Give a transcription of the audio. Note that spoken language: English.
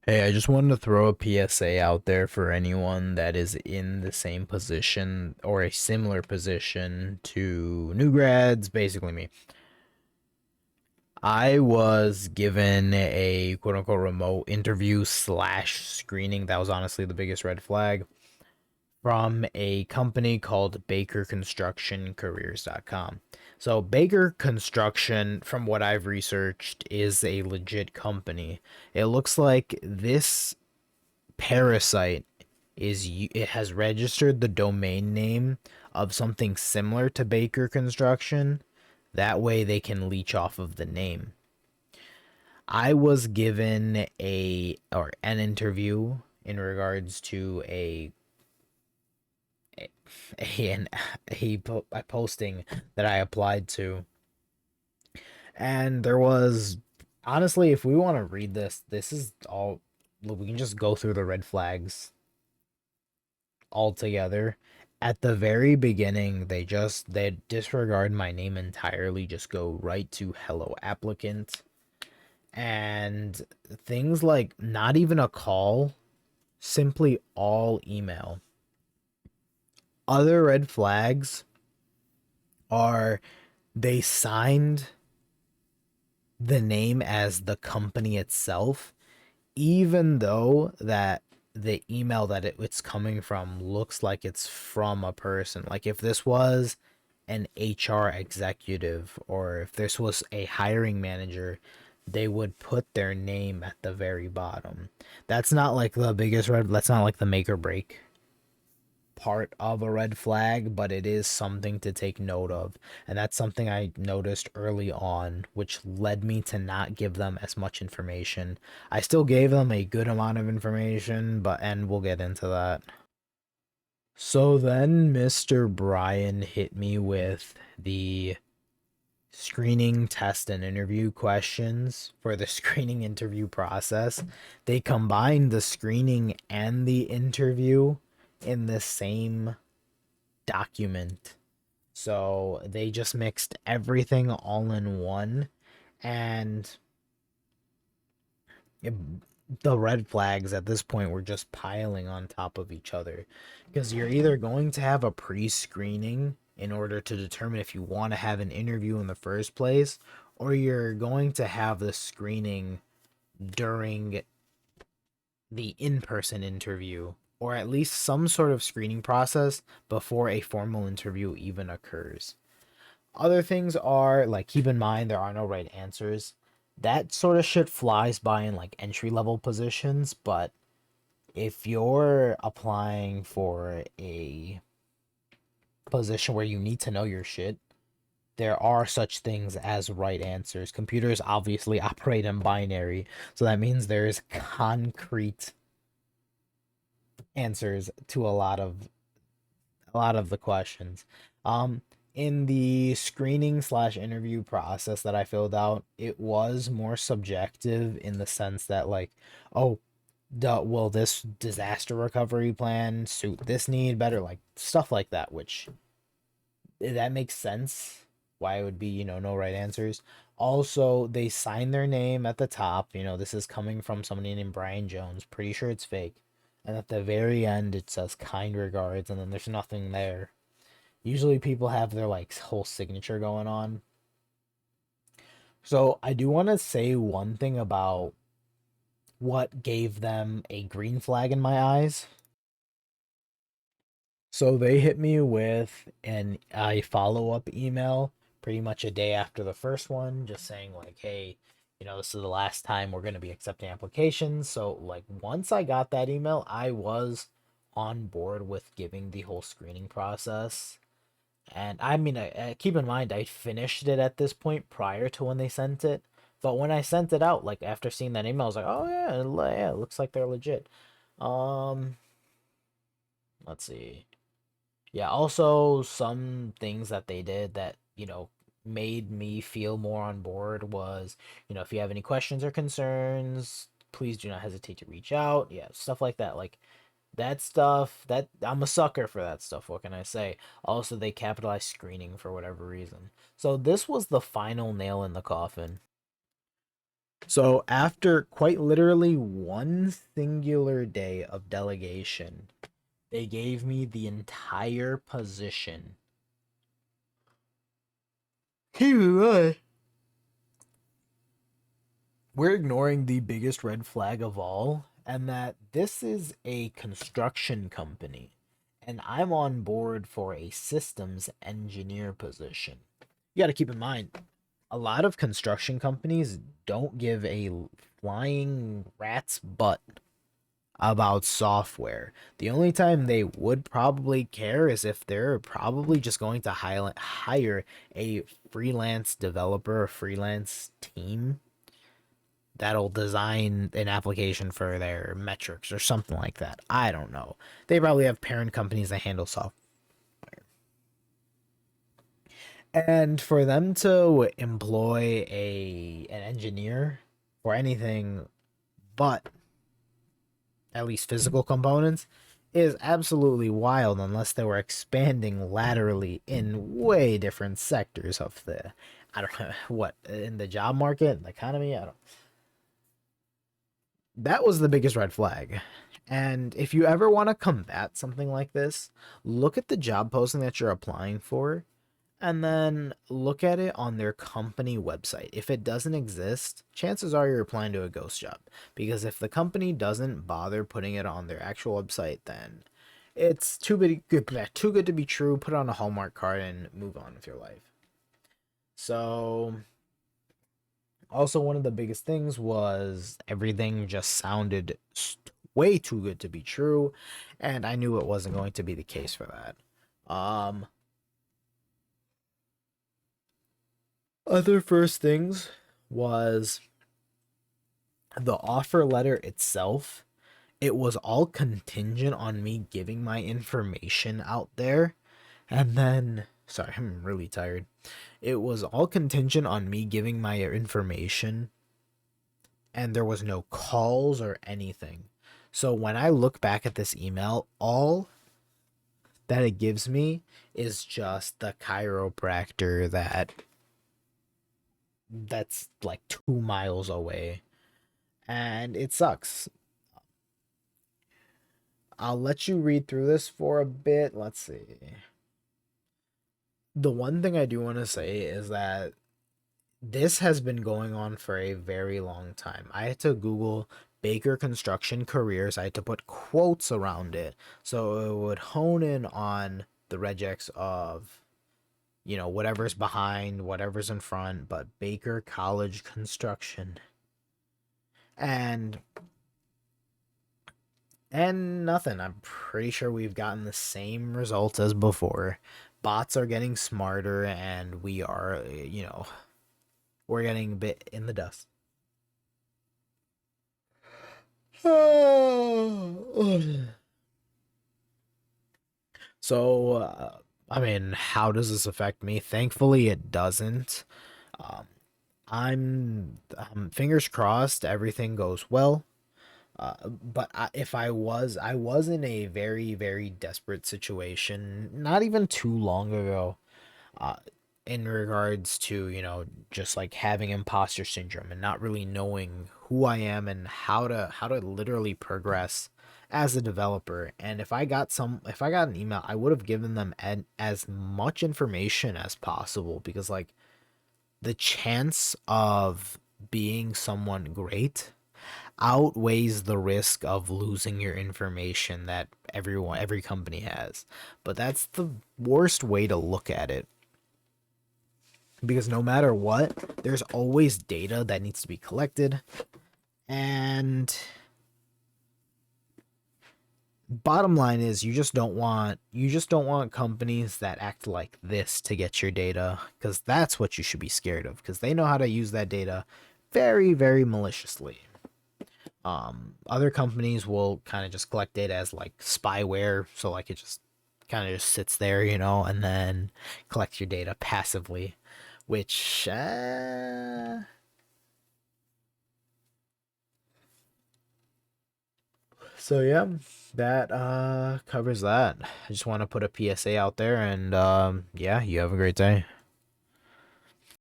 Hey, I just wanted to throw a PSA out there for anyone that is in the same position or a similar position to new grads, basically me. I was given a quote unquote remote interview slash screening. That was honestly the biggest red flag from a company called BakerConstructionCareers.com. So, Baker Construction, from what I've researched, is a legit company. It looks like this Parasite it has registered the domain name of something similar to Baker Construction. That way they can leech off of the name. I was given an interview in regards to a an, a posting that I applied to, and there was honestly, if we want to read this is all we can just go through the red flags altogether. At the very beginning, they disregard my name entirely, just go right to hello applicant. And things like not even a call, simply all email. Other red flags are they signed the name as the company itself, even though that the email that it's coming from looks like it's from a person. Like if this was an HR executive or if this was a hiring manager, they would put their name at the very bottom. That's not like the biggest red, that's not like the make or break part of a red flag, but it is something to take note of. And that's something I noticed early on, which led me to not give them as much information. I still gave them a good amount of information, and we'll get into that. So then Mr. Bryan hit me with the screening test and interview questions for the screening interview process. They combined the screening and the interview in the same document. So they just mixed everything all in one. And it, the red flags at this point were just piling on top of each other. Because you're either going to have a pre screening in order to determine if you want to have an interview in the first place, or you're going to have the screening during the in person interview, or at least some sort of screening process before a formal interview even occurs. Other things are like keep in mind there are no right answers. That sort of shit flies by in like entry level positions, but if you're applying for a position where you need to know your shit, there are such things as right answers. Computers obviously operate in binary, so that means there's concrete answers to a lot of the questions. Um, in the screening slash interview process that I filled out, it was more subjective in the sense that like, oh, will this disaster recovery plan suit this need better? Like stuff like that, which that makes sense. Why it would be, no right answers. Also, they sign their name at the top. This is coming from somebody named Brian Jones. Pretty sure it's fake. And at the very end, it says kind regards, and then there's nothing there. Usually people have their like whole signature going on. So I do want to say one thing about what gave them a green flag in my eyes. So they hit me with a follow-up email pretty much a day after the first one, just saying like, hey, this is the last time we're going to be accepting applications. So like once I got that email, I was on board with giving the whole screening process. And I mean, keep in mind, I finished it at this point prior to when they sent it. But when I sent it out, like after seeing that email, I was like, oh yeah, yeah, it looks like they're legit. Um, let's see. Yeah, also some things that they did that, made me feel more on board was, if you have any questions or concerns, please do not hesitate to reach out. Yeah, stuff like that. Like that stuff, that I'm a sucker for that stuff. What can I say? Also, they capitalized screening for whatever reason. So this was the final nail in the coffin. So after quite literally one singular day of delegation, they gave me the entire position. We're ignoring the biggest red flag of all, and that this is a construction company, and I'm on board for a systems engineer position. You got to keep in mind, a lot of construction companies don't give a flying rat's butt about software. The only time they would probably care is if they're probably just going to hire a freelance developer, a freelance team that'll design an application for their metrics or something like that. I don't know. They probably have parent companies that handle software. And for them to employ a an engineer for anything but at least physical components is absolutely wild unless they were expanding laterally in way different sectors of the I don't know what in the job market, the economy, I don't. That was the biggest red flag. And if you ever want to combat something like this, look at the job posting that you're applying for and then look at it on their company website. If it doesn't exist, chances are you're applying to a ghost job. Because if the company doesn't bother putting it on their actual website, then it's too good to be true. Put it on a Hallmark card and move on with your life. So, also one of the biggest things was everything just sounded way too good to be true, and I knew it wasn't going to be the case for that. Um, Other first things was the offer letter itself. It was all contingent on me giving my information out there. And then, sorry, I'm really tired. It was all contingent on me giving my information, and there was no calls or anything. So when I look back at this email, all that it gives me is just the chiropractor that's like 2 miles away, and it sucks. I'll let you read through this for a bit. Let's see. The one thing I do want to say is that this has been going on for a very long time. I had to Google Baker Construction Careers. I had to put quotes around it so it would hone in on the regex of, whatever's behind, whatever's in front, but Baker College Construction. And nothing. I'm pretty sure we've gotten the same results as before. Bots are getting smarter, and we are, we're getting a bit in the dust. So, I mean, how does this affect me? Thankfully, it doesn't. Um, I'm fingers crossed everything goes well. But I was in a very, very desperate situation not even too long ago, uh, in regards to, just like having imposter syndrome and not really knowing who I am and how to literally progress as a developer. And if I got an email, I would have given them as much information as possible because like the chance of being someone great outweighs the risk of losing your information that every company has. But that's the worst way to look at it because no matter what, there's always data that needs to be collected. And bottom line is you just don't want companies that act like this to get your data, because that's what you should be scared of, because they know how to use that data very, very maliciously. Other companies will kind of just collect data as like spyware, so like it just kind of just sits there, and then collects your data passively, which so yeah, that covers that. I just want to put a PSA out there, and yeah, you have a great day.